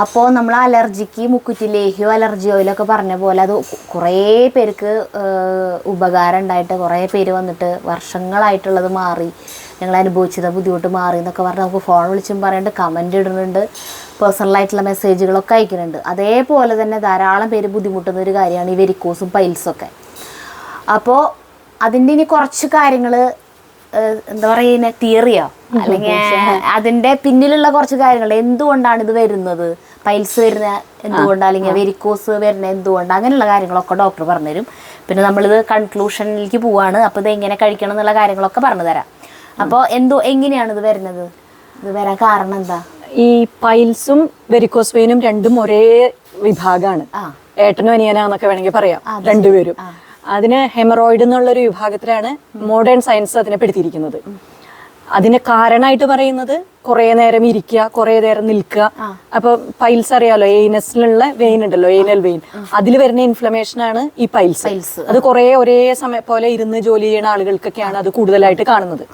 അപ്പോൾ നമ്മൾ അലർജിക്ക് മുക്കുറ്റി ലേഹ്യോ അലർജി ഓയിലൊക്കെ പറഞ്ഞ പോലെ അത് കുറേ പേർക്ക് ഉപകാരം ഉണ്ടായിട്ട് കുറേ പേര് വന്നിട്ട് വർഷങ്ങളായിട്ടുള്ളത് മാറി, ഞങ്ങൾ അനുഭവിച്ചത് ബുദ്ധിമുട്ട് മാറി എന്നൊക്കെ പറഞ്ഞ് നമുക്ക് ഫോൺ വിളിച്ചും പറയുന്നുണ്ട്, കമൻ്റ് ഇടുന്നുണ്ട്, പേഴ്സണലായിട്ടുള്ള മെസ്സേജുകളൊക്കെ അയക്കുന്നുണ്ട്. അതേപോലെ തന്നെ ധാരാളം പേര് ബുദ്ധിമുട്ടുന്ന ഒരു കാര്യമാണ് ഈ വെരിക്കോസും പൈൽസൊക്കെ. അപ്പോൾ അതിൻ്റെ ഇനി കുറച്ച് കാര്യങ്ങൾ എന്താ പറയുക, തിയറിയോ അല്ലെങ്കിൽ അതിൻ്റെ പിന്നിലുള്ള കുറച്ച് കാര്യങ്ങൾ, എന്തുകൊണ്ടാണ് ഇത് വരുന്നത്, പൈൽസ് വരുന്ന എന്തുകൊണ്ടാണ്, അല്ലെങ്കിൽ വെരിക്കോസ് വരുന്ന എന്തുകൊണ്ടാണ്, അങ്ങനെയുള്ള കാര്യങ്ങളൊക്കെ ഡോക്ടർ പറഞ്ഞുതരും. പിന്നെ നമ്മളിത് കൺക്ലൂഷനിലേക്ക് പോവാണ്. അപ്പോൾ ഇത് എങ്ങനെ കഴിക്കണം എന്നുള്ള കാര്യങ്ങളൊക്കെ പറഞ്ഞു തരാം. അപ്പോൾ എങ്ങനെയാണ് ഇത് വരുന്നത്, ഇത് വരാൻ കാരണം എന്താ? ഈ പൈൽസും വെരിക്കോസ് വെയിനും രണ്ടും ഒരേ വിഭാഗമാണ്. ഏട്ടനും അനിയനാന്നൊക്കെ വേണമെങ്കിൽ പറയാം, രണ്ടുപേരും. അതിന് ഹെമറോയിഡ് എന്നുള്ളൊരു വിഭാഗത്തിലാണ് മോഡേൺ സയൻസ് അതിനെ പെടുത്തിയിരിക്കുന്നത്. അതിന് കാരണമായിട്ട് പറയുന്നത് കുറെ നേരം ഇരിക്കുക, കുറെ നേരം നിൽക്കുക. അപ്പൊ പൈൽസ് അറിയാലോ, എയ്നസിലുള്ള വെയിൻ ഉണ്ടല്ലോ, എയ്നൽ വെയിൻ, അതിൽ വരുന്ന ഇൻഫ്ലമേഷൻ ആണ് ഈ പൈൽസ്. അത് കുറെ ഒരേ സമയം പോലെ ഇരുന്ന് ജോലി ചെയ്യുന്ന ആളുകൾക്കൊക്കെയാണ് അത് കൂടുതലായിട്ട് കാണുന്നത്.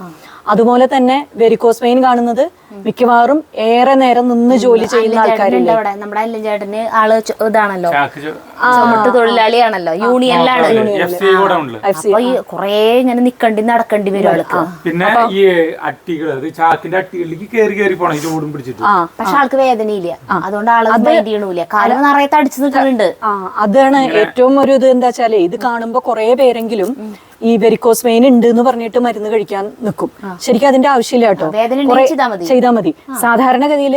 അതുപോലെ തന്നെ വെരിക്കോസ് വെയിൻ കാണുന്നത് മിക്കവാറും ഏറെ നേരം നിന്ന് ജോലി ചെയ്യുന്ന ആൾക്കാരുണ്ട്. നമ്മുടെ അല്ലൻ ചേട്ടന് ആള് ഇതാണല്ലോ, ചുമട്ട് തൊഴിലാളിയാണല്ലോ, യൂണിയനിലാണ്. അപ്പൊ ഈ കൊറേ ഇങ്ങനെ നിക്കണ്ടി നടക്കേണ്ടി വരും ആൾക്ക്. പിന്നെ ഈ അട്ടികൾ, ചാക്കിന്റെ അട്ടികളിലേക്ക് കേറി കേറി പോണം ഈ ചൂടും പിടിച്ചിട്ട്. പക്ഷെ ആൾക്ക് വേദനയില്ല, അതുകൊണ്ട് ആള് ചെയ്യണില്ല, കാലം നിറയെ തടിച്ചു നിൽക്കുന്നുണ്ട്. അതാണ് ഏറ്റവും ഒരു ഇത്. എന്താ വെച്ചാല് ഇത് കാണുമ്പോ കുറെ പേരെങ്കിലും ഈ വെരിക്കോസ് വെയിൻ ഉണ്ട് എന്ന് പറഞ്ഞിട്ട് മരുന്ന് കഴിക്കാൻ നിൽക്കും. ശരിക്കും അതിന്റെ ആവശ്യമില്ല കേട്ടോ, ചെയ്താൽ മതി. സാധാരണഗതിയിൽ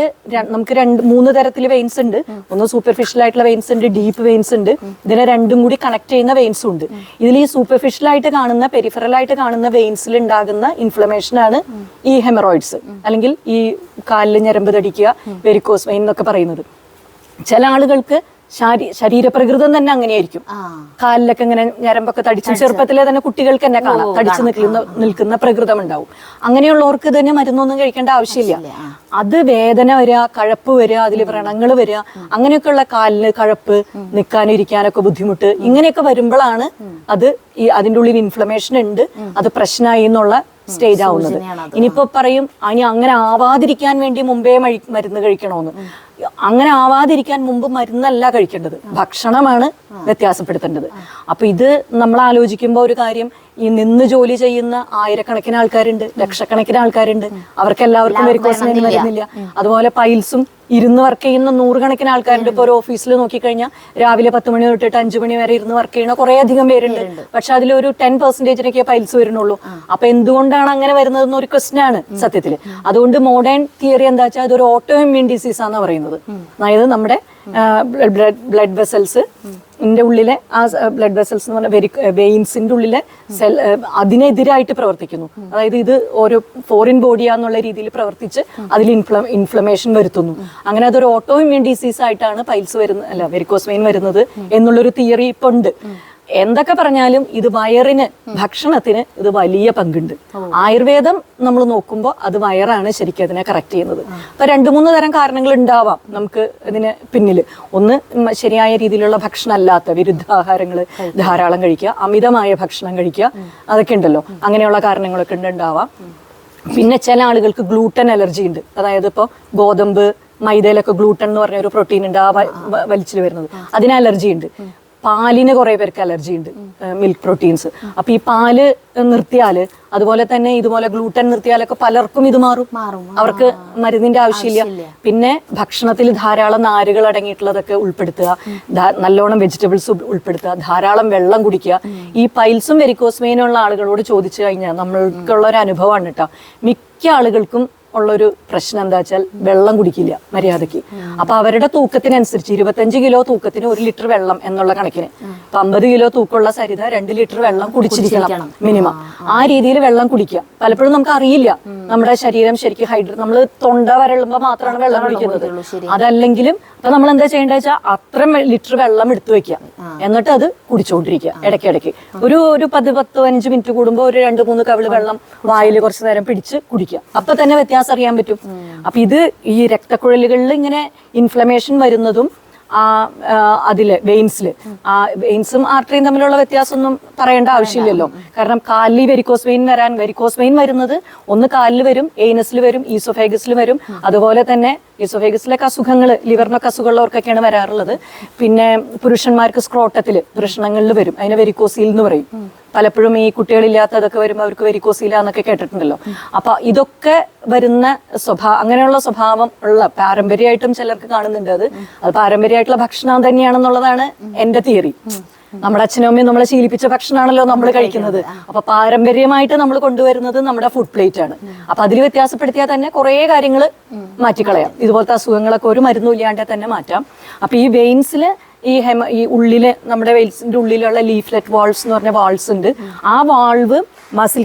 നമുക്ക് 3 തരത്തില് വെയിൻസ് ഉണ്ട്. ഒന്ന് സൂപ്പർഫിഷ്യൽ ആയിട്ടുള്ള വെയിൻസ് ഉണ്ട്, ഡീപ്പ് വെയിൻസ് ഉണ്ട്. ഇതിനെ രണ്ടും കൂടി കണക്ട് ചെയ്യുന്ന വെയിൻസും ഉണ്ട്. ഇതിൽ ഈ സൂപ്പർഫിഷ്യൽ ആയിട്ട് കാണുന്ന, പെരിഫറൽ ആയിട്ട് കാണുന്ന വെയിൻസിൽ ഉണ്ടാകുന്ന ഇൻഫ്ലമേഷൻ ആണ് ഈ ഹെമറോയിഡ്സ്, അല്ലെങ്കിൽ ഈ കാലിൽ ഞരമ്പ് തടിക്കുക, വെരിക്കോസ് വെയിൻ എന്നൊക്കെ പറയുന്നത്. ചില ആളുകൾക്ക് ശരീരപ്രകൃതം തന്നെ അങ്ങനെയായിരിക്കും. കാലിലൊക്കെ ഇങ്ങനെ ഞരമ്പൊക്കെ തടിച്ച്, ചെറുപ്പത്തിലെ തന്നെ കുട്ടികൾക്ക് തന്നെ കാണാം തടിച്ചു നിൽക്കുന്ന പ്രകൃതം ഉണ്ടാവും. അങ്ങനെയുള്ളവർക്ക് തന്നെ മരുന്നൊന്നും കഴിക്കേണ്ട ആവശ്യമില്ല. അത് വേദന വരിക, കഴപ്പ് വരിക, അതിൽ വ്രണങ്ങൾ വരിക, അങ്ങനെയൊക്കെയുള്ള കാലിന് കഴപ്പ്, നിൽക്കാനും ഇരിക്കാനൊക്കെ ബുദ്ധിമുട്ട്, ഇങ്ങനെയൊക്കെ വരുമ്പോഴാണ് അത് അതിൻ്റെ ഉള്ളിൽ ഇൻഫ്ലമേഷൻ ഉണ്ട്, അത് പ്രശ്നമായി എന്നുള്ള സ്റ്റേജ് ആവുന്നത്. ഇനിയിപ്പോ പറയും ഇനി അങ്ങനെ ആവാതിരിക്കാൻ വേണ്ടി മുമ്പേ മരുന്ന് കഴിക്കണോന്ന്. അങ്ങനെ ആവാതിരിക്കാൻ മുമ്പ് മരുന്നല്ല കഴിക്കേണ്ടത്, ഭക്ഷണമാണ് വ്യത്യാസപ്പെടുത്തേണ്ടത്. അപ്പൊ ഇത് നമ്മൾ ആലോചിക്കുമ്പോൾ ഒരു കാര്യം, ഈ നിന്ന് ജോലി ചെയ്യുന്ന ആയിരക്കണക്കിന് ആൾക്കാരുണ്ട്, ലക്ഷക്കണക്കിന് ആൾക്കാരുണ്ട്, അവർക്ക് എല്ലാവർക്കും വെരിക്കോസ് വെയിൻ വരുന്നില്ല. അതുപോലെ പൈൽസും ഇരുന്ന് വർക്ക് ചെയ്യുന്ന 100 കണക്കിന് ആൾക്കാരുണ്ട്. ഇപ്പൊ ഒരു ഓഫീസിൽ നോക്കിക്കഴിഞ്ഞാൽ രാവിലെ 10 മണി തൊട്ടിട്ട് 5 മണി വരെ ഇരുന്ന് വർക്ക് ചെയ്യുന്ന കുറെ അധികം പേരുണ്ട്. പക്ഷെ അതിലൊരു 10% പൈൽസ് വരുന്നുള്ളൂ. അപ്പൊ എന്തുകൊണ്ടാണ് അങ്ങനെ വരുന്നതെന്ന് ഒരു ക്വസ്റ്റ്യൻ ആണ് സത്യത്തില്. അതുകൊണ്ട് മോഡേൺ തിയറി എന്താ വെച്ചാൽ അതൊരു ഓട്ടോ ഇമ്മ്യൂൺ ഡിസീസ് ആണെന്ന് പറയുന്നത്. അതായത് നമ്മുടെ ബ്ലഡ് വെസൽസ് ഉള്ളിലെ ആ ബ്ലഡ് വെസൽസ് എന്ന് പറഞ്ഞാൽ വെയിൻസിന്റെ ഉള്ളിലെ സെൽ അതിനെതിരായിട്ട് പ്രവർത്തിക്കുന്നു. അതായത് ഇത് ഒരു ഫോറിൻ ബോഡിയാന്നുള്ള രീതിയിൽ പ്രവർത്തിച്ച് അതിൽ ഇൻഫ്ലമേഷൻ വരുത്തുന്നു. അങ്ങനെ അതൊരു ഓട്ടോ ഇമ്മ്യൂൺ ഡിസീസ് ആയിട്ടാണ് പൈൽസ് വരുന്നത്, അല്ല വെരിക്കോസ് വെയിൻ വരുന്നത് എന്നുള്ളൊരു തിയറി ഇപ്പൊ ഉണ്ട്. എന്തൊക്കെ പറഞ്ഞാലും ഇത് വയറിന്, ഭക്ഷണത്തിന് ഇത് വലിയ പങ്കുണ്ട്. ആയുർവേദം നമ്മൾ നോക്കുമ്പോൾ അത് വയറാണ് ശരിക്കും അതിനെ കറക്റ്റ് ചെയ്യുന്നത്. അപ്പൊ 2-3 തരം കാരണങ്ങൾ ഉണ്ടാവാം നമുക്ക് ഇതിന് പിന്നില്. ഒന്ന്, ശരിയായ രീതിയിലുള്ള ഭക്ഷണം അല്ലാത്ത വിരുദ്ധാഹാരങ്ങൾ ധാരാളം കഴിക്കുക, അമിതമായ ഭക്ഷണം കഴിക്കുക, അതൊക്കെ ഉണ്ടല്ലോ, അങ്ങനെയുള്ള കാരണങ്ങളൊക്കെ ഉണ്ടാവാം. പിന്നെ ചില ആളുകൾക്ക് ഗ്ലൂട്ടൻ അലർജി ഉണ്ട്. അതായത് ഇപ്പോൾ ഗോതമ്പ്, മൈദയിലൊക്കെ ഗ്ലൂട്ടൻ എന്ന് പറഞ്ഞ ഒരു പ്രോട്ടീൻ ഉണ്ട്, ആ വലിച്ചിൽ വരുന്നത്, അതിന് അലർജി ഉണ്ട്. പാലിന് കുറെ പേർക്ക് അലർജി ഉണ്ട്, മിൽക്ക് പ്രോട്ടീൻസ്. അപ്പൊ ഈ പാല് നിർത്തിയാല്, അതുപോലെ തന്നെ ഇതുപോലെ ഗ്ലൂട്ടൻ നിർത്തിയാലൊക്കെ പലർക്കും ഇത് മാറും, അവർക്ക് മരുന്നിന്റെ ആവശ്യമില്ല. പിന്നെ ഭക്ഷണത്തിൽ ധാരാളം നാരുകൾ അടങ്ങിയിട്ടുള്ളതൊക്കെ ഉൾപ്പെടുത്തുക, നല്ലോണം വെജിറ്റബിൾസ് ഉൾപ്പെടുത്തുക, ധാരാളം വെള്ളം കുടിക്കുക. ഈ പൈൽസും വെരിക്കോസ് വെയിനും ഉള്ള ആളുകളോട് ചോദിച്ചു കഴിഞ്ഞാൽ നമ്മൾക്കുള്ള ഒരു അനുഭവമാണ് കേട്ടോ, മിക്ക ആളുകൾക്കും ഉള്ളൊരു പ്രശ്നം എന്താ വെച്ചാൽ വെള്ളം കുടിക്കില്ല മര്യാദയ്ക്ക്. അപ്പൊ അവരുടെ തൂക്കത്തിനനുസരിച്ച് 25 കിലോ തൂക്കത്തിന് 1 ലിറ്റർ വെള്ളം എന്നുള്ള കണക്കിന്, 50 കിലോ തൂക്കമുള്ള സരിത 2 ലിറ്റർ വെള്ളം കുടിച്ചിരിക്കണം മിനിമം. ആ രീതിയിൽ വെള്ളം കുടിക്കുക. പലപ്പോഴും നമുക്ക് അറിയില്ല നമ്മുടെ ശരീരം ശരിക്കും നമ്മൾ തൊണ്ട വരളുമ്പോ മാത്രമാണ് വെള്ളം കുടിക്കുന്നത്. അതല്ലെങ്കിലും അപ്പൊ നമ്മൾ എന്താ ചെയ്യേണ്ടത് വെച്ചാൽ അത്ര ലിറ്റർ വെള്ളം എടുത്തു വെക്കുക, എന്നിട്ട് അത് കുടിച്ചുകൊണ്ടിരിക്കുക ഇടയ്ക്കിടയ്ക്ക്. ഒരു 10-15 മിനിറ്റ് കൂടുമ്പോൾ ഒരു 2-3 കവിള് വെള്ളം വായിൽ കുറച്ചു നേരം പിടിച്ച് കുടിക്കുക. അപ്പൊ തന്നെ വ്യത്യാസം അറിയാൻ പറ്റും. അപ്പൊ ഇത് ഈ രക്തക്കുഴലുകളിൽ ഇങ്ങനെ ഇൻഫ്ലമേഷൻ വരുന്നതും അതില് വെയിൻസും ആർട്ടറിയും തമ്മിലുള്ള വ്യത്യാസമൊന്നും പറയേണ്ട ആവശ്യമില്ലല്ലോ. കാരണം കാലിൽ വെരിക്കോസ് വെയിൻ വരുന്നത് ഒന്ന് കാലിൽ വരും, എയ്നസിൽ വരും, ഈസോഫേഗസിൽ വരും, അതുപോലെ തന്നെ ഈസോഫേഗസിലൊക്കെ അസുഖങ്ങൾ, ലിവറിനൊക്കെ അസുഖമുള്ളവർക്കൊക്കെയാണ് വരാറുള്ളത്. പിന്നെ പുരുഷന്മാർക്ക് സ്ക്രോട്ടത്തിൽ പ്രശ്നങ്ങളിൽ വരും, അതിനെ വെരിക്കോസീൽ എന്ന് പറയും. പലപ്പോഴും ഈ കുട്ടികളില്ലാത്തതൊക്കെ വരുമ്പോൾ അവർക്ക് വെരിക്കോസീല എന്നൊക്കെ കേട്ടിട്ടുണ്ടല്ലോ. അപ്പൊ ഇതൊക്കെ വരുന്ന അങ്ങനെയുള്ള സ്വഭാവം ഉള്ള, പാരമ്പര്യമായിട്ടും ചിലർക്ക് കാണുന്നുണ്ട്. അത് പാരമ്പര്യമായിട്ടുള്ള ഭക്ഷണം തന്നെയാണെന്നുള്ളതാണ് എന്റെ തിയറി. നമ്മുടെ അച്ഛനും അമ്മയും നമ്മളെ ശീലിപ്പിച്ച ഭക്ഷണമാണല്ലോ നമ്മൾ കഴിക്കുന്നത്. അപ്പൊ പാരമ്പര്യമായിട്ട് നമ്മൾ കൊണ്ടുവരുന്നത് നമ്മുടെ ഫുഡ് പ്ലേറ്റ് ആണ്. അപ്പൊ അതിൽ വ്യത്യാസപ്പെടുത്തിയാൽ തന്നെ കുറെ കാര്യങ്ങൾ മാറ്റിക്കളയാം. ഇതുപോലത്തെ അസുഖങ്ങളൊക്കെ ഒരു മരുന്നും ഇല്ലാണ്ട് തന്നെ മാറ്റാം. അപ്പൊ ഈ വെയിൻസിൽ ഈ ഉള്ളില്, നമ്മുടെ വെയിൽസിന്റെ ഉള്ളിലുള്ള ലീഫ്ലെറ്റ് വാൾവ്സ് എന്ന് പറഞ്ഞ വാൾവ്സ് ഉണ്ട്. ആ വാൾവ്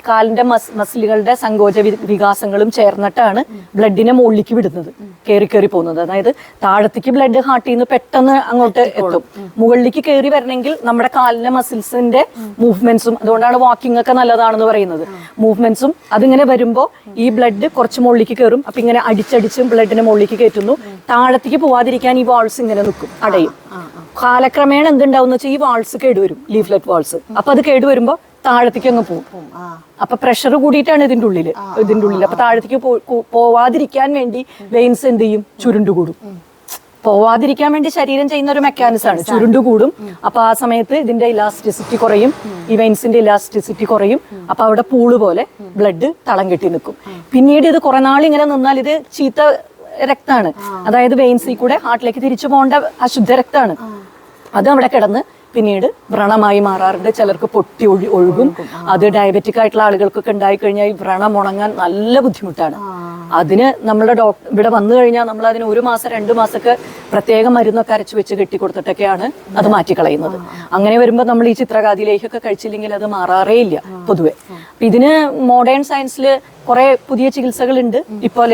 കാലിന്റെ മസിലുകളുടെ സങ്കോച വികാസങ്ങളും ചേർന്നിട്ടാണ് ബ്ലഡിനെ മുകളിലേക്ക് വിടുന്നത്, കയറി പോകുന്നത്. അതായത് താഴത്തേക്ക് ബ്ലഡ് ഹാർട്ടിൽ നിന്ന് പെട്ടെന്ന് അങ്ങോട്ട് എത്തും. മുകളിലേക്ക് കയറി വരണമെങ്കിൽ നമ്മുടെ കാലിന്റെ മസിൽസിന്റെ മൂവ്മെന്റ്സും, അതുകൊണ്ടാണ് വാക്കിംഗ് ഒക്കെ നല്ലതാണെന്ന് പറയുന്നത്, മൂവ്മെന്റ്സും അതിങ്ങനെ വരുമ്പോൾ ഈ ബ്ലഡ് കുറച്ച് മുകളിലേക്ക് കയറും. അപ്പൊ ഇങ്ങനെ അടിച്ചടിച്ചും ബ്ലഡിനെ മുകളിലേക്ക് കയറ്റുന്നു. താഴത്തേക്ക് പോവാതിരിക്കാൻ ഈ വാൾസ് ഇങ്ങനെ നിൽക്കും, അടയും. കാലക്രമേണ എന്തുണ്ടാവും വെച്ചാൽ ഈ വാൾസ് കേടുവരും, ലീഫ്ലെറ്റ് വാൾസ്. അപ്പൊ അത് കേടുവരുമ്പോൾ താഴത്തേക്ക് അങ്ങ് പോകും. അപ്പൊ പ്രഷർ കൂടിയിട്ടാണ് ഇതിന്റെ ഉള്ളില്. അപ്പൊ താഴത്തേക്ക് പോവാതിരിക്കാൻ വേണ്ടി വെയിൻസ് എന്ത് ചെയ്യും? ചുരുണ്ടുകൂടും. പോവാതിരിക്കാൻ വേണ്ടി ശരീരം ചെയ്യുന്ന ഒരു മെക്കാനിസം ആണ്, ചുരുണ്ടുകൂടും. അപ്പൊ ആ സമയത്ത് ഇതിന്റെ ഇലാസ്റ്റിസിറ്റി കുറയും, ഈ വെയിൻസിന്റെ ഇലാസ്റ്റിസിറ്റി കുറയും. അപ്പൊ അവിടെ പൂള് പോലെ ബ്ലഡ് തളം കെട്ടി നിൽക്കും. പിന്നീട് ഇത് കുറെ നാൾ ഇങ്ങനെ നിന്നാൽ ഇത് ചീത്ത രക്താണ്, അതായത് വെയിൻസിൽ കൂടെ ഹാർട്ടിലേക്ക് തിരിച്ചു പോകേണ്ട അശുദ്ധ രക്താണ്. അത് അവിടെ കിടന്ന് പിന്നീട് വ്രണമായി മാറാറുണ്ട്. ചിലർക്ക് പൊട്ടി ഒഴുകും. അത് ഡയബറ്റിക് ആയിട്ടുള്ള ആളുകൾക്കൊക്കെ ഉണ്ടായി കഴിഞ്ഞാൽ ഈ വ്രണം ഉണങ്ങാൻ നല്ല ബുദ്ധിമുട്ടാണ്. അതിന് നമ്മുടെ ഇവിടെ വന്നു കഴിഞ്ഞാൽ നമ്മൾ അതിന് 1 മാസം 2 മാസമൊക്കെ പ്രത്യേകം മരുന്നൊക്കെ അരച്ചു വെച്ച് കെട്ടിക്കൊടുത്തിട്ടൊക്കെയാണ് അത് മാറ്റിക്കളയുന്നത്. അങ്ങനെ വരുമ്പോൾ നമ്മൾ ഈ ചിത്രകാതിലേക്കൊക്കെ കഴിച്ചില്ലെങ്കിൽ അത് മാറാറേ ഇല്ല പൊതുവെ. ഇതിന് മോഡേൺ സയൻസിൽ കുറെ പുതിയ ചികിത്സകളുണ്ട്. ഇപ്പോൾ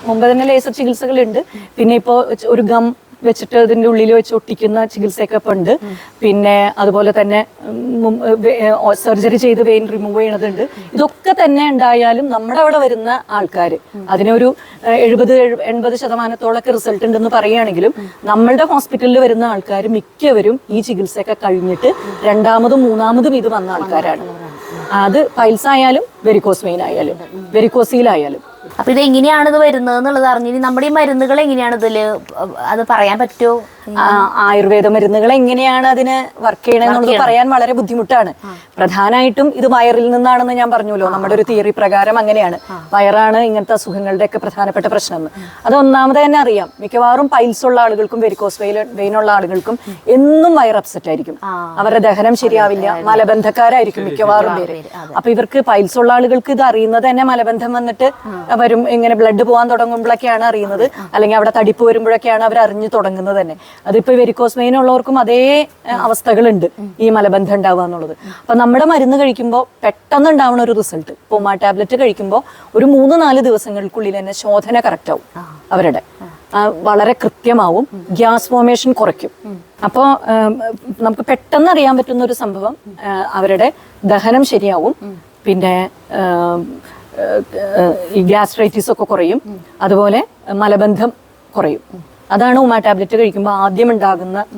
മുമ്പ് തന്നെ ലേസർ ചികിത്സകളുണ്ട്. പിന്നെ ഇപ്പോൾ ഒരു ഗം വെച്ചിട്ട് അതിന്റെ ഉള്ളിൽ വെച്ച് ഒട്ടിക്കുന്ന ചികിത്സയൊക്കെ ഇപ്പൊ ഉണ്ട്. പിന്നെ അതുപോലെ തന്നെ സർജറി ചെയ്ത് വെയിൻ റിമൂവ് ചെയ്യണതുണ്ട്. ഇതൊക്കെ തന്നെ ഉണ്ടായാലും നമ്മുടെ അവിടെ വരുന്ന ആൾക്കാർ അതിനൊരു 70-80% റിസൾട്ട് ഉണ്ടെന്ന് പറയുകയാണെങ്കിലും നമ്മളുടെ ഹോസ്പിറ്റലിൽ വരുന്ന ആൾക്കാർ മിക്കവരും ഈ ചികിത്സയൊക്കെ കഴിഞ്ഞിട്ട് 2ാമതും 3ാമതും ഇത് വന്ന ആൾക്കാരാണ്. അത് പൈൽസ് ആയാലും വെരിക്കോസ് വെയിൻ ആയാലും വെരിക്കോസീലായാലും. അപ്പൊ ഇത് എങ്ങനെയാണ് ഇത് വരുന്നത് എന്നുള്ളത് അറിഞ്ഞു. നമ്മുടെ ഈ മരുന്നുകൾ എങ്ങനെയാണ് ഇതില്, അത് പറയാൻ പറ്റുമോ? ആയുർവേദ മരുന്നുകൾ എങ്ങനെയാണ് അതിന് വർക്ക് ചെയ്യണമെന്നുള്ളത് പറയാൻ വളരെ ബുദ്ധിമുട്ടാണ്. പ്രധാനമായിട്ടും ഇത് വയറിൽ നിന്നാണെന്ന് ഞാൻ പറഞ്ഞല്ലോ. നമ്മുടെ ഒരു തിയറി പ്രകാരം അങ്ങനെയാണ്. വയറാണ് ഇങ്ങനത്തെ അസുഖങ്ങളുടെ ഒക്കെ പ്രധാനപ്പെട്ട പ്രശ്നം. അത് ഒന്നാമത് തന്നെ അറിയാം. മിക്കവാറും പൈൽസ് ഉള്ള ആളുകൾക്കും വെരിക്കോസ് വെയിനുള്ള ആളുകൾക്കും എന്നും വയർ അപ്സെറ്റ് ആയിരിക്കും. അവരുടെ ദഹനം ശരിയാവില്ല. മലബന്ധക്കാരായിരിക്കും മിക്കവാറും പേര്. അപ്പൊ ഇവർക്ക് പൈൽസ് ഉള്ള ആളുകൾക്ക് ഇത് അറിയുന്നത് തന്നെ മലബന്ധം വന്നിട്ട് വരും, ഇങ്ങനെ ബ്ലഡ് പോകാൻ തുടങ്ങുമ്പോഴൊക്കെയാണ് അറിയുന്നത്. അല്ലെങ്കിൽ അവിടെ തടിപ്പ് വരുമ്പോഴൊക്കെയാണ് അവർ അറിഞ്ഞു തുടങ്ങുന്നത് തന്നെ. അതിപ്പോ വെരിക്കോസ് വെയിൻ ഉള്ളവർക്കും അതേ അവസ്ഥകളുണ്ട്, ഈ മലബന്ധം ഉണ്ടാവുക എന്നുള്ളത്. അപ്പൊ നമ്മുടെ മരുന്ന് കഴിക്കുമ്പോൾ പെട്ടെന്ന് ഉണ്ടാവുന്ന ഒരു റിസൾട്ട്, പോമാ ടാബ്ലറ്റ് കഴിക്കുമ്പോൾ ഒരു 3-4 ദിവസങ്ങൾക്കുള്ളിൽ തന്നെ ശോധന കറക്റ്റ് ആവും, അവരുടെ വളരെ കൃത്യമാവും, ഗ്യാസ് ഫോർമേഷൻ കുറയ്ക്കും. അപ്പോൾ നമുക്ക് പെട്ടെന്ന് അറിയാൻ പറ്റുന്ന ഒരു സംഭവം, അവരുടെ ദഹനം ശരിയാവും. പിന്നെ ഈ ഗ്യാസ്ട്രൈറ്റിസ് ഒക്കെ കുറയും. അതുപോലെ മലബന്ധം കുറയും. അതാണ് ഉമാ ടാബ്ലറ്റ് കഴിക്കുമ്പോൾ ആദ്യം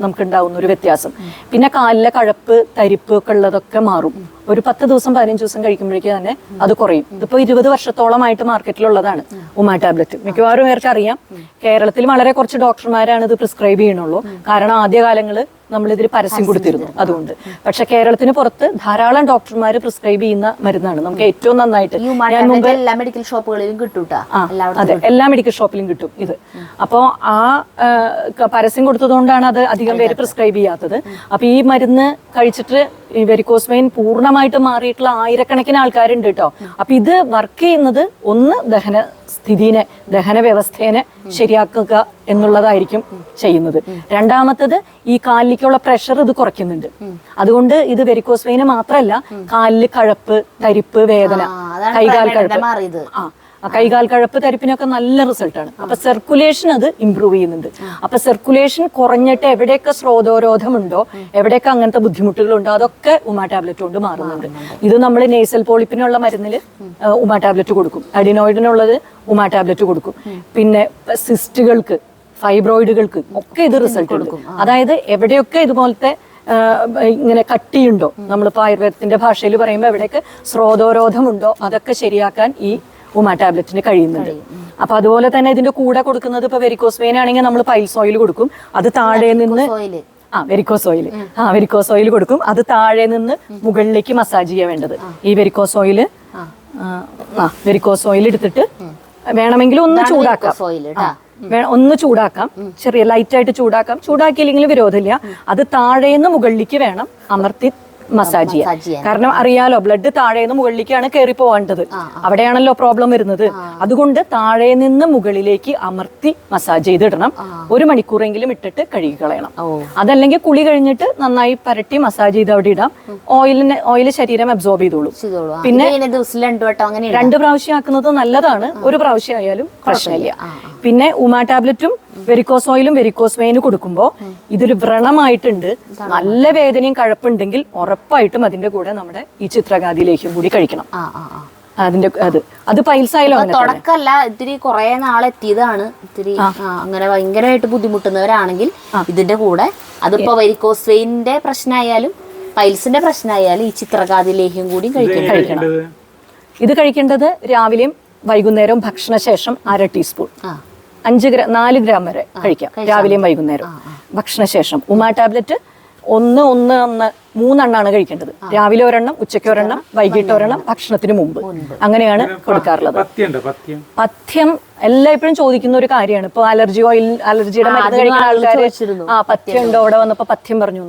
നമുക്ക് ഉണ്ടാകുന്ന ഒരു വ്യത്യാസം. പിന്നെ കാലിലെ കഴപ്പ്, തരിപ്പ് ഒക്കെ ഉള്ളതൊക്കെ മാറും. ഒരു 10 ദിവസം 15 ദിവസം കഴിക്കുമ്പോഴേക്ക് തന്നെ അത് കുറയും. ഇതിപ്പോ 20 വർഷത്തോളമായിട്ട് മാർക്കറ്റിലുള്ളതാണ് ഉമാ ടാബ്ലറ്റ്. മിക്കവാറും പേർക്ക് അറിയാം. കേരളത്തിൽ വളരെ കുറച്ച് ഡോക്ടർമാരാണ് ഇത് പ്രിസ്ക്രൈബ് ചെയ്യണുള്ളൂ. കാരണം ആദ്യകാലങ്ങളിൽ നമ്മളിതിൽ പരസ്യം കൊടുത്തിരുന്നു അതുകൊണ്ട്. പക്ഷെ കേരളത്തിന് പുറത്ത് ധാരാളം ഡോക്ടർമാർ പ്രിസ്ക്രൈബ് ചെയ്യുന്ന മരുന്നാണ്. നമുക്ക് ഏറ്റവും നന്നായിട്ട് എല്ലാ മെഡിക്കൽ ഷോപ്പുകളിലും കിട്ടും. അതെ, എല്ലാ മെഡിക്കൽ ഷോപ്പിലും കിട്ടും ഇത്. അപ്പോ ആ പരസ്യം കൊടുത്തതുകൊണ്ടാണ് അത് അധികം പേര് പ്രിസ്ക്രൈബ് ചെയ്യാത്തത്. അപ്പൊ ഈ മരുന്ന് കഴിച്ചിട്ട് ഈ വെരിക്കോസ് വെയിൻ പൂർണ്ണമായിട്ട് മാറിയിട്ടുള്ള ആയിരക്കണക്കിന് ആൾക്കാരുണ്ട് കേട്ടോ. അപ്പൊ ഇത് വർക്ക് ചെയ്യുന്നത് ഒന്ന് ദഹന വ്യവസ്ഥേനെ ശരിയാക്കുക എന്നുള്ളതായിരിക്കും ചെയ്യുന്നത്. രണ്ടാമത്തത് ഈ കാലിലേക്കുള്ള പ്രഷർ ഇത് കുറയ്ക്കുന്നുണ്ട്. അതുകൊണ്ട് ഇത് വെരിക്കോസ് വെയിന് മാത്രമല്ല, കാലില് കഴപ്പ്, തരിപ്പ്, വേദന, കൈകാൽ കഴപ്പ്, കൈകാൽ കഴപ്പ്, തരിപ്പിനൊക്കെ നല്ല റിസൾട്ടാണ്. അപ്പൊ സർക്കുലേഷൻ അത് ഇമ്പ്രൂവ് ചെയ്യുന്നുണ്ട്. അപ്പൊ സർക്കുലേഷൻ കുറഞ്ഞിട്ട് എവിടെയൊക്കെ സ്രോതോരോധമുണ്ടോ, എവിടെയൊക്കെ അങ്ങനത്തെ ബുദ്ധിമുട്ടുകളുണ്ടോ, അതൊക്കെ ഉമാ ടാബ്ലറ്റ് കൊണ്ട് മാറുന്നുണ്ട്. ഇത് നമ്മൾ നേസൽ പോളിപ്പിനുള്ള മരുന്നിൽ ഉമാ ടാബ്ലറ്റ് കൊടുക്കും. അഡിനോയിഡിനുള്ളത് ഉമാ ടാബ്ലറ്റ് കൊടുക്കും. പിന്നെ സിസ്റ്റുകൾക്ക്, ഫൈബ്രോയിഡുകൾക്ക് ഒക്കെ ഇത് റിസൾട്ട് കൊടുക്കും. അതായത് എവിടെയൊക്കെ ഇതുപോലത്തെ ഇങ്ങനെ കട്ടിയുണ്ടോ, നമ്മളിപ്പോൾ ആയുർവേദത്തിന്റെ ഭാഷയിൽ പറയുമ്പോൾ എവിടെയൊക്കെ സ്രോതോരോധമുണ്ടോ, അതൊക്കെ ശരിയാക്കാൻ ഈ ഉമ ടാബ്ലറ്റിന് കഴിയുന്നുണ്ട്. അപ്പൊ അതുപോലെ തന്നെ ഇതിന്റെ കൂടെ കൊടുക്കുന്നത് ഇപ്പൊ വെരിക്കോസ് വെയിൻ ആണെങ്കിൽ നമ്മൾ പൈൽസ് ഓയിൽ കൊടുക്കും. അത് താഴെ നിന്ന് വെരിക്കോസ് ഓയിൽ കൊടുക്കും. അത് താഴെ നിന്ന് മുകളിലേക്ക് മസാജ് ചെയ്യാൻ വേണ്ടത്. ഈ വെരിക്കോസ് ഓയിൽ എടുത്തിട്ട് വേണമെങ്കിൽ ഒന്ന് ചൂടാക്കാം, ഒന്ന് ചൂടാക്കാം, ചെറിയ ലൈറ്റായിട്ട് ചൂടാക്കാം. ചൂടാക്കിയില്ലെങ്കിലും വിരോധമില്ല. അത് താഴേന്ന് മുകളിലേക്ക് വേണം അമർത്തി മസാജ് ചെയ്യാൻ. കാരണം അറിയാലോ, ബ്ലഡ് താഴേന്ന് മുകളിലേക്കാണ് കയറി പോകേണ്ടത്. അവിടെയാണല്ലോ പ്രോബ്ലം വരുന്നത്. അതുകൊണ്ട് താഴെ നിന്ന് മുകളിലേക്ക് അമർത്തി മസാജ് ചെയ്തിടണം. 1 മണിക്കൂറെങ്കിലും ഇട്ടിട്ട് കഴുകി കളയണം. അതല്ലെങ്കിൽ കുളി കഴിഞ്ഞിട്ട് നന്നായി പരട്ടി മസാജ് ചെയ്ത് അവിടെ ഇടാം. ഓയിൽ ശരീരം അബ്സോർബ് ചെയ്തോളും. പിന്നെ 2 പ്രാവശ്യം ആക്കുന്നത് നല്ലതാണ്. 1 പ്രാവശ്യം ആയാലും പ്രശ്നമില്ല. പിന്നെ ഉമ ടാബ്ലറ്റും വെരിക്കോസ് ഓയിലും വെരിക്കോസ് വെയിനും കൊടുക്കുമ്പോൾ ഇതൊരു വ്രണമായിട്ടുണ്ട്, നല്ല വേദനയും കഴപ്പുണ്ടെങ്കിൽ ഉറപ്പായിട്ടും അതിന്റെ കൂടെ നമ്മുടെ ഈ ചിത്രകാതി ലേഹ്യം കൂടി കഴിക്കണം. അതിന്റെ അത് പൈൽസ് ആയാലും തുടക്കല്ല, ഇത്തിരി കുറെ നാളെത്തിയതാണ്, ഇത്തിരി അങ്ങനെ ഭയങ്കരമായിട്ട് ബുദ്ധിമുട്ടുന്നവരാണെങ്കിൽ ഇതിന്റെ കൂടെ അതിപ്പോ വെരിക്കോസ് വെയിന്റെ പ്രശ്നമായാലും പൈൽസിന്റെ പ്രശ്നമായാലും ഈ ചിത്രകാതി ലേഹ്യം കൂടി കഴിക്കണം. ഇത് കഴിക്കേണ്ടത് രാവിലെയും വൈകുന്നേരവും ഭക്ഷണശേഷം 1/2 ടീസ്പൂൺ 4 ഗ്രാം വരെ കഴിക്കാം. രാവിലെയും വൈകുന്നേരം ഭക്ഷണശേഷം. ഉമ ടാബ്ലറ്റ് 3 കഴിക്കേണ്ടത്. രാവിലെ 1, ഉച്ചയ്ക്ക് 1, വൈകിട്ട് 1, ഭക്ഷണത്തിന് മുമ്പ്. അങ്ങനെയാണ് കൊടുക്കാറുള്ളത്. പഥ്യം എല്ലായ്പ്പോഴും ചോദിക്കുന്ന ഒരു കാര്യമാണ്. ഇപ്പൊ അലർജിയുടെ മരുന്ന് കഴിക്കുന്ന ആൾക്കാര് പഥ്യം ഉണ്ടോ അവിടെ വന്നപ്പോ പഥ്യം പറഞ്ഞു.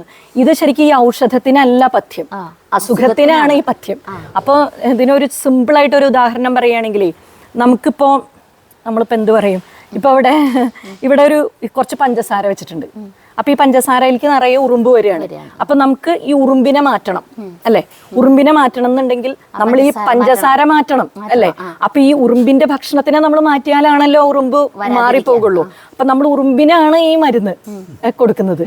ഇത് ശരിക്കും ഈ ഔഷധത്തിനല്ല പഥ്യം, അസുഖത്തിനാണ് ഈ പഥ്യം. അപ്പൊ ഇതിനൊരു സിമ്പിൾ ആയിട്ട് ഒരു ഉദാഹരണം പറയുകയാണെങ്കിൽ, നമ്മളിപ്പോ എന്ത് പറയും, ഇപ്പൊ ഇവിടെ കുറച്ച് പഞ്ചസാര വെച്ചിട്ടുണ്ട്. അപ്പൊ ഈ പഞ്ചസാരയിലേക്ക് നിറയെ ഉറുമ്പ് വരികയാണ്. അപ്പൊ നമുക്ക് ഈ ഉറുമ്പിനെ മാറ്റണം അല്ലെ? ഉറുമ്പിനെ മാറ്റണം എന്നുണ്ടെങ്കിൽ നമ്മൾ ഈ പഞ്ചസാര മാറ്റണം അല്ലെ? അപ്പൊ ഈ ഉറുമ്പിന്റെ ഭക്ഷണത്തിനെ നമ്മൾ മാറ്റിയാലാണല്ലോ ഉറുമ്പ് മാറിപ്പോകുള്ളൂ. അപ്പൊ നമ്മൾ ഉറുമ്പിനാണ് ഈ മരുന്ന് കൊടുക്കുന്നത്.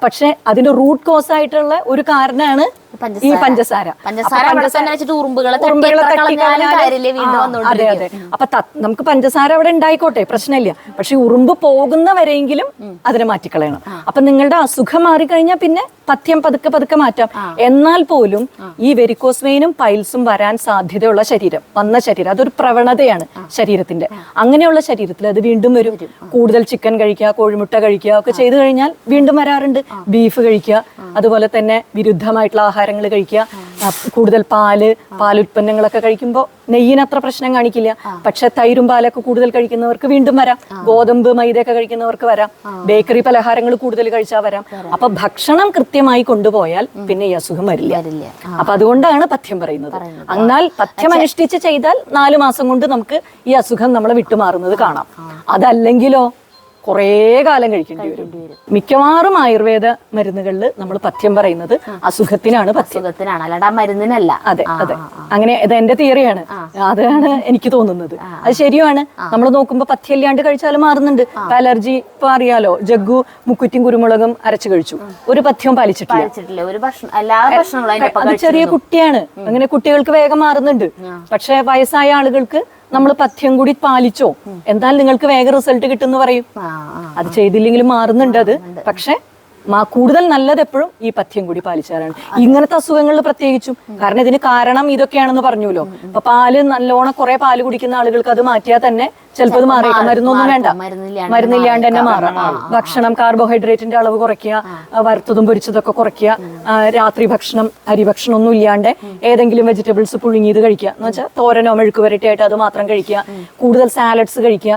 പക്ഷെ അതിന്റെ റൂട്ട് കോസ് ആയിട്ടുള്ള ഒരു കാരണമാണ് ഈ പഞ്ചസാര. അതെ അതെ. അപ്പൊ നമുക്ക് പഞ്ചസാര അവിടെ ഉണ്ടായിക്കോട്ടെ, പ്രശ്നമില്ല. പക്ഷെ ഉറുമ്പ് പോകുന്നവരെങ്കിലും അതിനെ മാറ്റിക്കളയണം. അപ്പൊ നിങ്ങളുടെ അസുഖം മാറിക്കഴിഞ്ഞാൽ പിന്നെ പഥ്യം പതുക്കെ മാറ്റാം. എന്നാൽ പോലും ഈ വെരിക്കോസ് വെയിനും പൈൽസും വരാൻ സാധ്യതയുള്ള വന്ന ശരീരം അതൊരു പ്രവണതയാണ് ശരീരത്തിന്റെ. അങ്ങനെയുള്ള ശരീരത്തിൽ അത് വീണ്ടും വരും. കൂടുതൽ ചിക്കൻ കഴിക്കുക, കോഴിമുട്ട കഴിക്കുക ഒക്കെ ചെയ്തു കഴിഞ്ഞാൽ വീണ്ടും വരാറുണ്ട്. ബീഫ് കഴിക്കുക, അതുപോലെ തന്നെ വിരുദ്ധമായിട്ടുള്ള ആഹാരങ്ങൾ കഴിക്കുക, കൂടുതൽ പാലുൽപ്പന്നങ്ങളൊക്കെ കഴിക്കുമ്പോൾ നെയ്യിന് അത്ര പ്രശ്നം കാണിക്കില്ല. പക്ഷെ തൈരും പാലൊക്കെ കൂടുതൽ കഴിക്കുന്നവർക്ക് വീണ്ടും വരാം. ഗോതമ്പ് മൈദയൊക്കെ കഴിക്കുന്നവർക്ക് വരാം. ബേക്കറി പലഹാരങ്ങൾ കൂടുതൽ കഴിച്ചാൽ വരാം. അപ്പൊ ഭക്ഷണം കൃത്യമായി കൊണ്ടുപോയാൽ പിന്നെ ഈ അസുഖം വരില്ല. അപ്പൊ അതുകൊണ്ടാണ് പഥ്യം പറയുന്നത്. എന്നാൽ പഥ്യം അനുഷ്ഠിച്ച് ചെയ്താൽ 4 മാസം കൊണ്ട് നമുക്ക് ഈ അസുഖം നമ്മളെ വിട്ടുമാറുന്നത് കാണാം. അതല്ലെങ്കിലോ കുറേ കാലം കഴിക്കേണ്ടി വരും. മിക്കവാറും ആയുർവേദ മരുന്നുകളിൽ നമ്മൾ പഥ്യം പറയുന്നത് അസുഖത്തിനാണ്, അല്ലാണ്ട് മരുന്നിനല്ല. അതെ അതെ, അങ്ങനെ ഇത് എന്റെ തിയറിയാണ്. അതാണ് എനിക്ക് തോന്നുന്നത്. അത് ശരിയാണ്. നമ്മൾ നോക്കുമ്പോ പഥ്യം ഇല്ലാണ്ട് കഴിച്ചാലും മാറുന്നുണ്ട്. അലർജി ഇപ്പൊ അറിയാലോ, ജഗ്ഗു മുക്കുറ്റിയും കുരുമുളകും അരച്ചു കഴിച്ചു, ഒരു പഥ്യവും പാലിച്ചിട്ടില്ല. അത് ചെറിയ കുട്ടിയാണ്. അങ്ങനെ കുട്ടികൾക്ക് വേഗം മാറുന്നുണ്ട്. പക്ഷെ വയസ്സായ ആളുകൾക്ക് നമ്മൾ പഥ്യം കൂടി പാലിച്ചോ എന്നാൽ നിങ്ങൾക്ക് വേഗം റിസൾട്ട് കിട്ടുമെന്ന് പറയും. അത് ചെയ്തില്ലെങ്കിലും മാറുന്നുണ്ട് അത്. പക്ഷെ കൂടുതൽ നല്ലത് എപ്പോഴും ഈ പഥ്യം കൂടി പാലിച്ചാലാണ്, ഇങ്ങനത്തെ അസുഖങ്ങളിൽ പ്രത്യേകിച്ചും. കാരണം ഇതിന് കാരണം ഇതൊക്കെയാണെന്ന് പറഞ്ഞല്ലോ. അപ്പൊ നല്ലോണം കുറെ പാല് കുടിക്കുന്ന ആളുകൾക്ക് അത് മാറ്റിയാൽ തന്നെ ചിലപ്പോൾ അത് മാറിയേക്കാം. മരുന്നൊന്നും വേണ്ട, മരുന്നില്ലാണ്ട് തന്നെ മാറാം. ഭക്ഷണം കാർബോഹൈഡ്രേറ്റിന്റെ അളവ് കുറയ്ക്കുക, വറുത്തതും പൊരിച്ചതൊക്കെ കുറയ്ക്കുക, രാത്രി ഭക്ഷണം അരിഭക്ഷണം ഒന്നും ഇല്ലാണ്ട് ഏതെങ്കിലും വെജിറ്റബിൾസ് പുഴുങ്ങിയത് കഴിക്കുക. എന്ന് വെച്ചാൽ തോരനോ മെഴുക്ക് വരട്ടിയായിട്ട് അത് മാത്രം കഴിക്കുക. കൂടുതൽ സാലഡ്സ് കഴിക്കുക.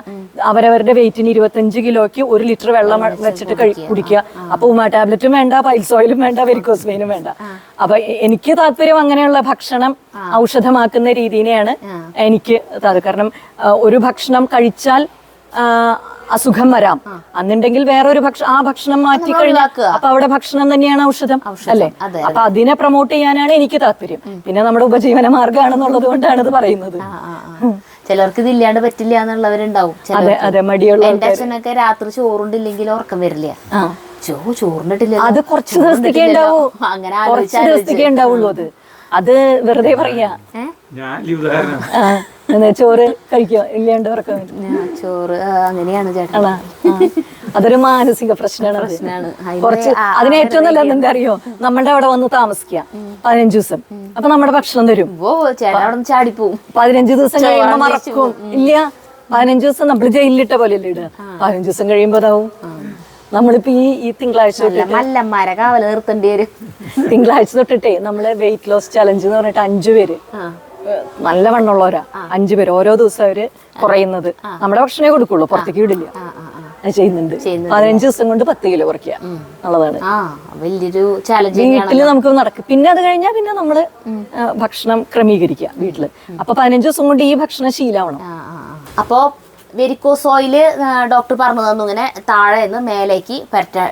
അവരവരുടെ വെയിറ്റിന് 25 കിലോയ്ക്ക് 1 ലിറ്റർ വെള്ളം വെച്ചിട്ട് കുടിക്കുക. അപ്പൊ ഉമ ടാബ്ലറ്റും വേണ്ട, പൈൽസ് ഓയിലും വേണ്ട, വെരിക്കോസ് വെയിനും വേണ്ട. അപ്പൊ എനിക്ക് താല്പര്യം അങ്ങനെയുള്ള ഭക്ഷണം ഔഷധമാക്കുന്ന രീതിയാണ് എനിക്ക്. കാരണം ഒരു ഭക്ഷണം കഴിച്ചാൽ അസുഖം വരാം എന്നുണ്ടെങ്കിൽ വേറൊരു ഭക്ഷണം മാറ്റി കഴിഞ്ഞാൽ അപ്പൊ അവിടെ ഭക്ഷണം തന്നെയാണ് ഔഷധം അല്ലെ? അപ്പൊ അതിനെ പ്രൊമോട്ട് ചെയ്യാനാണ് എനിക്ക് താല്പര്യം. പിന്നെ നമ്മുടെ ഉപജീവന മാർഗമാണെന്നുള്ളത് കൊണ്ടാണ് ഇത് പറയുന്നത്. ചിലർക്ക് ഇത് ഇല്ലാണ്ട് പറ്റില്ല എന്നുള്ളവരുണ്ടാവും. അതെ, മടിയുള്ള. എന്റെ അച്ഛനൊക്കെ രാത്രി ചോറുണ്ടില്ലെങ്കിൽ ഉറക്കം വരില്ല. ചോറിനിട്ടില്ല, അത് കുറച്ച് ദിവസത്തേക്കേ ഉണ്ടാവൂ. അങ്ങനെ കുറച്ച് ദിവസത്തേക്കേ ഉണ്ടാവുള്ളൂ. അത് വെറുതെ പറയാ. ചോറ് കഴിക്കുക ഇല്ലാണ്ട് ഉറക്കം. ചോറ് അങ്ങനെയാണ് ചേട്ടാ. അതൊരു മാനസിക പ്രശ്നമാണ്. കുറച്ച് അതിന് ഏറ്റവും നല്ലത് എന്താ അറിയോ, നമ്മളുടെ അവിടെ വന്ന് താമസിക്കുക 15 ദിവസം. അപ്പൊ നമ്മുടെ ഭക്ഷണം തരും. ചാടിപ്പോവും. 15 ദിവസം കഴിയുമ്പോ മറക്കും. ഇല്ല, 15 ദിവസം നമ്മൾ ജയിലിലിട്ട പോലെ അല്ലേ ഇടുക. 15 ദിവസം കഴിയുമ്പോ അതാവും. നമ്മളിപ്പോ ഈ തിങ്കളാഴ്ച മല്ലന്മാരെ കാവല് നിർത്തേണ്ടി വരും. തിങ്കളാഴ്ച തൊട്ടിട്ടേ നമ്മള് വെയിറ്റ് ലോസ് ചലഞ്ച് എന്ന് പറഞ്ഞിട്ട് 5 പേര് നല്ല വണ്ണമുള്ളവരാ, 5 പേര് ഓരോ ദിവസം അവര് കുറയുന്നത്. നമ്മുടെ ഭക്ഷണമേ കൊടുക്കുള്ളൂ, പുറത്തേക്ക് വിടില്ല. അത് ചെയ്യുന്നുണ്ട്. 15 ദിവസം കൊണ്ട് 10 കിലോ കുറയ്ക്കുക എന്നുള്ളതാണ് വലിയൊരു ചാലഞ്ച്. വീട്ടില് നമുക്ക് നടക്കും. പിന്നെ അത് കഴിഞ്ഞാൽ പിന്നെ നമ്മള് ഭക്ഷണം ക്രമീകരിക്കുക വീട്ടില്. അപ്പൊ 15 ദിവസം കൊണ്ട് ഈ ഭക്ഷണം ശീലമാവണം. അപ്പോ വെരിക്കോസ് ഓയില് ഡോക്ടർ പറഞ്ഞു തന്നു, ഇങ്ങനെ താഴെ നിന്ന് മേലേക്ക്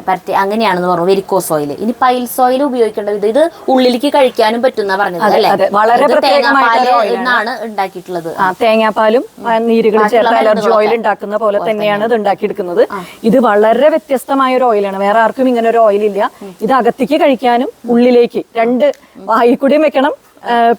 പരട്ടി അങ്ങനെയാണെന്ന് പറഞ്ഞു വെരിക്കോസ് ഓയില്. ഇനി പൈൽസ് ഓയിൽ ഉപയോഗിക്കേണ്ടത് ഇത് ഉള്ളിലേക്ക് കഴിക്കാനും പറ്റുന്ന പറഞ്ഞത് അല്ലേ? വളരെ തേങ്ങാപ്പാലാണ് ഉണ്ടാക്കിയിട്ടുള്ളത്. തേങ്ങാപ്പാലും നീരുകളും ചേർത്ത് അലർജി ഓയിൽ ഉണ്ടാക്കുന്ന പോലെ തന്നെയാണ് ഇത് ഉണ്ടാക്കിയെടുക്കുന്നത്. ഇത് വളരെ വ്യത്യസ്തമായ ഒരു ഓയിലാണ്. വേറെ ആർക്കും ഇങ്ങനെ ഒരു ഓയിൽ ഇല്ല. ഇത് അകത്തേക്ക് കഴിക്കാനും ഉള്ളിലേക്ക് 2 വായിൽ കൂടിയും വെക്കണം,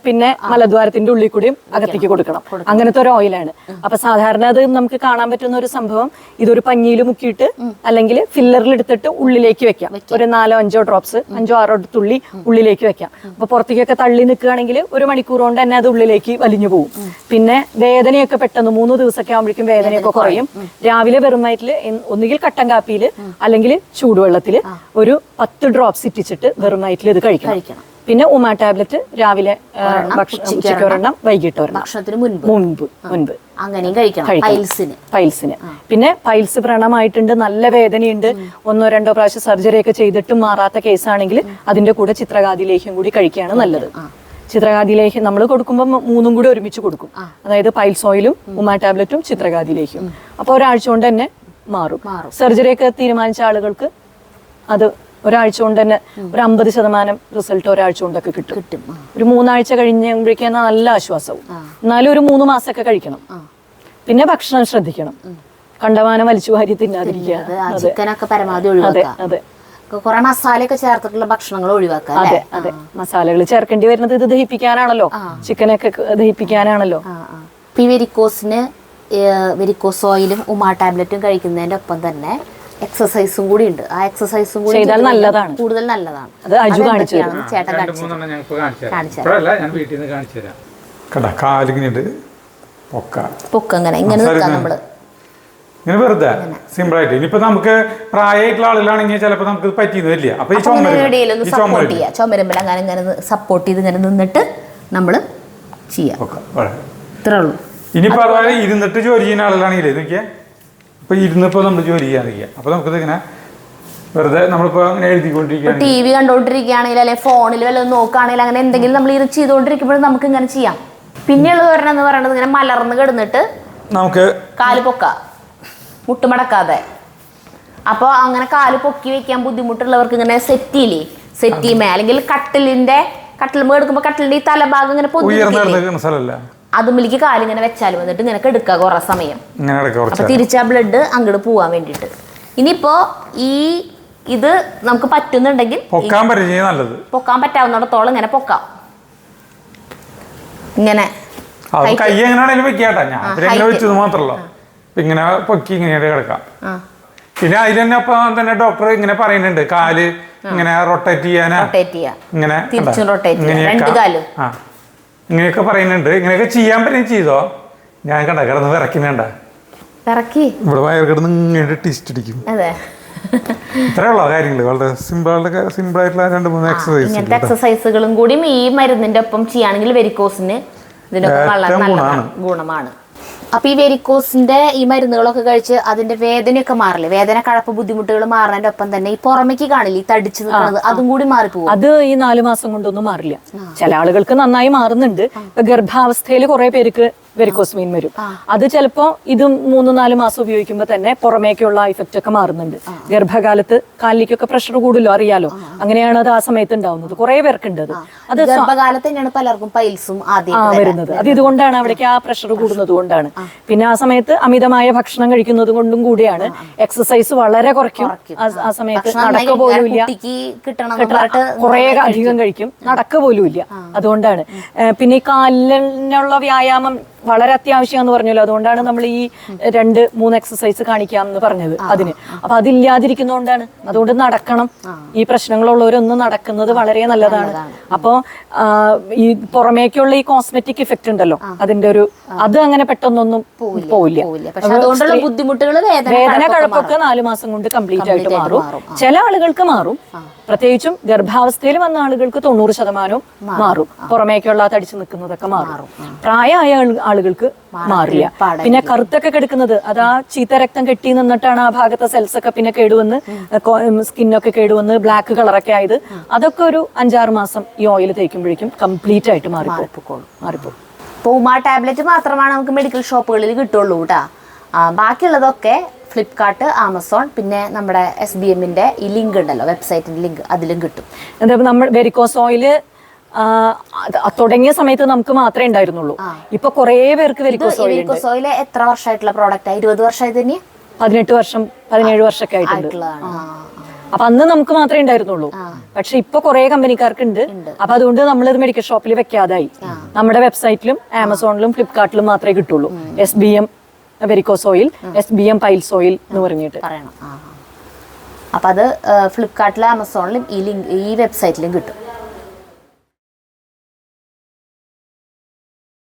പിന്നെ മലദ്വാരത്തിന്റെ ഉള്ളിൽ കൂടിയും അകത്തേക്ക് കൊടുക്കണം. അങ്ങനത്തെ ഒരു ഓയിലാണ്. അപ്പൊ സാധാരണ അത് നമുക്ക് കാണാൻ പറ്റുന്ന ഒരു സംഭവം, ഇതൊരു പഞ്ഞിയിൽ മുക്കിയിട്ട് അല്ലെങ്കിൽ ഫില്ലറിൽ എടുത്തിട്ട് ഉള്ളിലേക്ക് വെക്കാം. ഒരു 4-5 ഡ്രോപ്സ്, 5-6 തുള്ളി ഉള്ളിലേക്ക് വെക്കാം. അപ്പൊ പുറത്തേക്കൊക്കെ തള്ളി നിൽക്കുകയാണെങ്കിൽ 1 മണിക്കൂർ കൊണ്ട് തന്നെ അത് ഉള്ളിലേക്ക് വലിഞ്ഞു പോകും. പിന്നെ വേദനയൊക്കെ പെട്ടെന്ന് 3 ദിവസമൊക്കെ ആകുമ്പോഴേക്കും വേദനയൊക്കെ കുറയും. രാവിലെ വെറും വയറ്റില് ഒന്നുകിൽ കട്ടൻ കാപ്പിയിൽ അല്ലെങ്കിൽ ചൂടുവെള്ളത്തിൽ ഒരു 10 ഡ്രോപ്സ് ഇറ്റിച്ചിട്ട് വെറും വയറ്റിൽ ഇത് കഴിക്കണം. പിന്നെ ഉമ ടാബ്ലറ്റ് രാവിലെ ഉച്ചയ്ക്ക് ഒരെണ്ണം, വൈകിട്ട് ഒരെണ്ണം, ഭക്ഷണത്തിന് മുൻപ് അങ്ങനെയും കഴിക്കണം. പൈൽസിന് പിന്നെ പൈൽസ് വ്രണമായിട്ടുണ്ട്, നല്ല വേദനയുണ്ട്, 1-2 പ്രാവശ്യം സർജറി ഒക്കെ ചെയ്തിട്ടും മാറാത്ത കേസാണെങ്കിൽ അതിന്റെ കൂടെ ചിത്രകാതി ലേഹ്യം കൂടി കഴിക്കുകയാണ് നല്ലത്. ചിത്രകാതി ലേഹ്യം നമ്മൾ കൊടുക്കുമ്പോൾ 3 കൂടി ഒരുമിച്ച് കൊടുക്കും. അതായത് പൈൽസ് ഓയിലും ഉമ ടാബ്ലറ്റും ചിത്രകാതി ലേഹ്യം. അപ്പൊ ഒരാഴ്ച കൊണ്ട് തന്നെ മാറും. സർജറി ഒക്കെ തീരുമാനിച്ച ആളുകൾക്ക് അത് ഒരാഴ്ച കൊണ്ട് തന്നെ ഒരു 50% റിസൾട്ട് ഒരാഴ്ച കൊണ്ടൊക്കെ കിട്ടും. ഒരു 3 ആഴ്ച കഴിഞ്ഞപ്പോഴേക്കും നല്ല ആശ്വാസവും. എന്നാലും ഒരു 3 മാസമൊക്കെ കഴിക്കണം. പിന്നെ ഭക്ഷണം ശ്രദ്ധിക്കണം, കണ്ടമാനം വലിച്ചു വാരി തിന്നാതിരിക്കുക. ചിക്കനൊക്കെ പരമാവധി ഒഴിവാക്കുക. അതെ, കുറെ മസാലയൊക്കെ ചേർത്തിട്ടുള്ള ഭക്ഷണങ്ങൾ ഒഴിവാക്കുക. അതെ, മസാലകൾ ചേർക്കേണ്ടി വരുന്നത് ഇത് ദഹിപ്പിക്കാനാണല്ലോ, ചിക്കനൊക്കെ ദഹിപ്പിക്കാനാണല്ലോ. വെരിക്കോസ് ഓയിലും ഉമാ ടാബ്ലറ്റും കഴിക്കുന്നതിന്റെ ഒപ്പം തന്നെ എക്സസൈസും കൂടി ഉണ്ട്. ആ എക്സസൈസും കൂടി ചെയ്താൽ നല്ലതാണ്, കൂടുതൽ നല്ലതാണ്. ചേട്ടൻ പൊക്കങ്ങനെ ഇങ്ങനെ നിൽക്കാം നമ്മള് ഇങ്ങനെ വെറുതെ സിമ്പിൾ ആയിട്ട്. ഇനിയിപ്പോ നമുക്ക് പ്രായമായിട്ടുള്ള ആളുകളാണെങ്കിൽ ചിലപ്പോ നമുക്ക് പറ്റിയെന്ന് വരില്ല. അപ്പൊ സപ്പോർട്ട് ചെയ്യാം, ചുമരുമ്പൽ അങ്ങനെ ഇങ്ങനെ സപ്പോർട്ട് ചെയ്ത് ഇങ്ങനെ നിന്നിട്ട് നമ്മള് ചെയ്യാം. ഇത്രേ ഉള്ളൂ. ഇനിയിപ്പോ അതുപോലെ ഇരുന്നിട്ട് ജോലി ചെയ്യുന്ന ആളുകളാണെങ്കിലേ നോക്കിയാ, ഇപ്പൊ ഇരുന്നിപ്പോ നമ്മൾ ജോലി ചെയ്യാതിരിക്കുക. അപ്പൊ നമുക്കിത് ഇങ്ങനെ വെറുതെ നമ്മളിപ്പോ അങ്ങനെ എഴുതിക്കൊണ്ടിരിക്കുക, ടി വി കണ്ടോണ്ടിരിക്കുകയാണെങ്കിൽ അല്ലെങ്കിൽ ഫോണിൽ വല്ലതും നോക്കുകയാണെങ്കിൽ അങ്ങനെ എന്തെങ്കിലും നമ്മൾ ഇത് ചെയ്തോണ്ടിരിക്കുമ്പോഴും നമുക്ക് ഇങ്ങനെ ചെയ്യാം. പിന്നെയുള്ളത് എന്ന് പറയുന്നത് ഇങ്ങനെ മലർന്ന് കിടന്നിട്ട് നമുക്ക് കാല് പൊക്ക, മുട്ടുമടക്കാതെ. അപ്പോൾ അങ്ങനെ കാല് പൊക്കി വെക്കാൻ ബുദ്ധിമുട്ടുള്ളവർക്ക് ഇങ്ങനെ സെറ്റിമേ അല്ലെങ്കിൽ കട്ടിലുമേ എടുക്കുമ്പോൾ കട്ടിലിന്റെ ഈ തലഭാഗം ഇങ്ങനെ പൊന്തി അതുമിലേക്ക് കാലിങ്ങനെ വെച്ചാലും വന്നിട്ട് ഇങ്ങനെ എടുക്കുക കുറെ സമയം. അപ്പൊ തിരിച്ചാ ബ്ലഡ് അങ്ങോട്ട് പോവാൻ വേണ്ടിട്ട്. ഇനിയിപ്പോ ഇത് നമുക്ക് പറ്റുന്നുണ്ടെങ്കിൽ പൊക്കാൻ പറ്റാവുന്നിടത്തോളം ഇങ്ങനെ പൊക്കാം. ഇങ്ങനെ കൈ എങ്ങനെയാണെങ്കിലും വെക്കാട്ടാ, ഞാൻ വെച്ചത് മാത്രമല്ലോ. ഇങ്ങനെ പൊക്കി ഇങ്ങനെ കിടക്കാം. പിന്നെ അതിൽ തന്നെ ഒപ്പം തന്നെ ഡോക്ടർ ഇങ്ങനെ പറയുന്നുണ്ട്, കാല് ഇങ്ങനെ റൊട്ടേറ്റ് ചെയ്യാനാ, ഇങ്ങനെ ഇങ്ങനെയൊക്കെ പറയുന്നുണ്ട്. ഇങ്ങനെയൊക്കെ ചെയ്യാൻ പറ്റും, ചെയ്തോ. ഞാൻ കിടന്ന് വിറക്കുന്നുണ്ട, ഇവിടെ വയർ കിടന്ന് ഇങ്ങനെ ടിസ്റ്റ് അടിക്കും. ഇത്രയുള്ള കാര്യങ്ങള് വളരെ സിമ്പിൾ ആയിട്ടുള്ള 2-3 എക്സസൈസുകളും കൂടി ഈ മരുന്നിന്റെ ഒപ്പം ചെയ്യുകയാണെങ്കിൽ വെരിക്കോസിന് ഇതിനൊക്കെ വളരെ നല്ല ഗുണമാണ്. അപ്പൊ ഈ വെരിക്കോസിന്റെ ഈ മരുന്നുകളൊക്കെ കഴിച്ച് അതിന്റെ വേദനയൊക്കെ മാറില്ലേ, വേദന കഴപ്പ് ബുദ്ധിമുട്ടുകൾ മാറുന്നതിന്റെ ഒപ്പം തന്നെ ഈ പുറമേക്ക് കാണില്ല, ഈ തടിച്ചു നിൽക്കുന്നത് അതും കൂടി മാറിപ്പോകും. അത് ഈ 4 മാസം കൊണ്ടൊന്നും മാറില്ല. ചില ആളുകൾക്ക് നന്നായി മാറുന്നുണ്ട്. ഇപ്പൊ ഗർഭാവസ്ഥയിൽ കുറെ പേർക്ക് വെരിക്കോസ് വെയിൻ വരും. അത് ചിലപ്പോ ഇത് 3-4 മാസം ഉപയോഗിക്കുമ്പോൾ തന്നെ പുറമേക്കുള്ള ഇഫക്റ്റ് ഒക്കെ മാറുന്നുണ്ട്. ഗർഭകാലത്ത് കാലിലേക്കൊക്കെ പ്രഷർ കൂടുതലോ അറിയാലോ, അങ്ങനെയാണ് അത് ആ സമയത്ത് ഉണ്ടാവുന്നത്. കുറെ പേർക്കുണ്ട് അത്. അത് ഗർഭകാലത്ത് തന്നെയാണ് പലർക്കും പൈൽസും ആദ്യം വരുന്നത്. അത് ഇതുകൊണ്ടാണ്, അവിടേക്ക് ആ പ്രഷർ കൂടുന്നത് കൊണ്ടാണ്. പിന്നെ ആ സമയത്ത് അമിതമായ ഭക്ഷണം കഴിക്കുന്നത് കൊണ്ടും കൂടിയാണ്. എക്സസൈസ് വളരെ കുറയ്ക്കും ആ സമയത്ത്. നടക്ക പോലും ഇല്ല, കുറെ അധികം കഴിക്കും, നടക്ക പോലും ഇല്ല. അതുകൊണ്ടാണ്. പിന്നെ ഈ കാലിനുള്ള വ്യായാമം വളരെ അത്യാവശ്യമാണെന്ന് പറഞ്ഞല്ലോ. അതുകൊണ്ടാണ് നമ്മൾ ഈ 2-3 എക്സസൈസ് കാണിക്കാം എന്ന് പറഞ്ഞത് അതിന്. അപ്പൊ അതില്ലാതിരിക്കുന്നതുകൊണ്ടാണ്. അതുകൊണ്ട് നടക്കണം. ഈ പ്രശ്നങ്ങളുള്ളവരൊന്നും നടക്കുന്നത് വളരെ നല്ലതാണ്. അപ്പോ ഈ പുറമേക്കുള്ള ഈ കോസ്മെറ്റിക് ഇഫക്റ്റ് ഉണ്ടല്ലോ, അതിന്റെ ഒരു അത് അങ്ങനെ പെട്ടെന്നൊന്നും പോവില്ല. ബുദ്ധിമുട്ടുകൾ, വേദന കഴപ്പൊക്കെ 4 മാസം കൊണ്ട് കംപ്ലീറ്റ് ആയിട്ട് മാറും. ചില ആളുകൾക്ക് മാറും, പ്രത്യേകിച്ചും ഗർഭാവസ്ഥയിൽ വന്ന ആളുകൾക്ക് 90% മാറും. പുറമേക്കുള്ള തടിച്ചു നിൽക്കുന്നതൊക്കെ മാറും. പ്രായമായ ആളുകൾക്ക് മാറില്ല. പിന്നെ കറുത്തൊക്കെ കെടുക്കുന്നത്, അതാ ചീത്ത രക്തം കെട്ടി നിന്നിട്ടാണ് ആ ഭാഗത്തെ സെൽസ് ഒക്കെ പിന്നെ കേടുവന്ന് സ്കിന്നൊക്കെ കേടുവന്ന് ബ്ലാക്ക് കളറൊക്കെ ആയത്. അതൊക്കെ ഒരു 5-6 മാസം ഈ ഓയിൽ തേക്കുമ്പോഴേക്കും കംപ്ലീറ്റ് ആയിട്ട് മാറിപ്പോകും. പൂമ ടാബ്ലറ്റ് മാത്രമാണ് നമുക്ക് മെഡിക്കൽ ഷോപ്പുകളിൽ കിട്ടുള്ളൂ കേട്ടാ. ബാക്കിയുള്ളതൊക്കെ ഫ്ലിപ്കാർട്ട്, ആമസോൺ, പിന്നെ നമ്മുടെ SBMന്റെ ഈ ലിങ്ക് ഉണ്ടല്ലോ, വെബ്സൈറ്റിന്റെ ലിങ്ക്, അതിലും കിട്ടും. എന്താ നമ്മൾ വെരിക്കോസ് ഓയില് തുടങ്ങിയ സമയത്ത് നമുക്ക് മാത്രമേ ഉണ്ടായിരുന്നുള്ളൂ. ഇപ്പൊ കുറെ പേർക്ക് വെരിക്കോസ് ഓയിൽ എത്ര വർഷമായിട്ടുള്ള പ്രോഡക്റ്റ്? 20 വർഷമായി തന്നെ, 18 വർഷം 17 വർഷമൊക്കെ ആയിട്ടുണ്ട്. അപ്പൊ അന്ന് നമുക്ക് മാത്രമേ ഉണ്ടായിരുന്നുള്ളൂ. പക്ഷെ ഇപ്പൊ കുറെ കമ്പനിക്കാർക്ക് ഉണ്ട്. അപ്പൊ അതുകൊണ്ട് നമ്മളിത് മെഡിക്കൽ ഷോപ്പിൽ വെക്കാതായി. നമ്മുടെ വെബ്സൈറ്റിലും ആമസോണിലും ഫ്ലിപ്കാർട്ടിലും മാത്രമേ കിട്ടുള്ളൂ. SBM varicose oil, SBM piles oil എന്ന് പറഞ്ഞിട്ട് പറയണം. അപ്പൊ അത് ഫ്ലിപ്കാർട്ടിലും ആമസോണിലും ഈ വെബ്സൈറ്റിലും കിട്ടും.